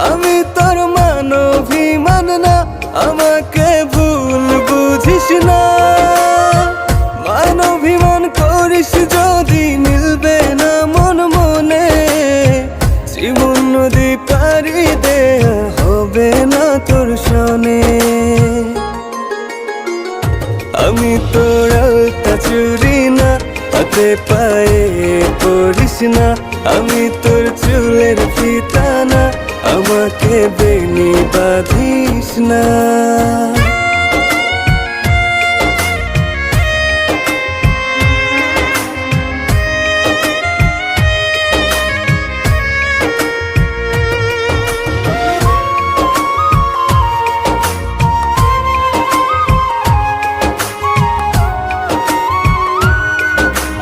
আমি তোর মান অভিমান না, আমাকে ভুল বুঝিস না। মান অভিমান করিস যদি মিলবে না মন মনে, জীবন নদী পারি দেয়া হবে না তোর সনে। আমি তোর আলতা চুরি না, হাতে পায়ে পড়িস না। আমি তোর চুলের ফিতা না, আমাকে বেনি বাঁধিস না।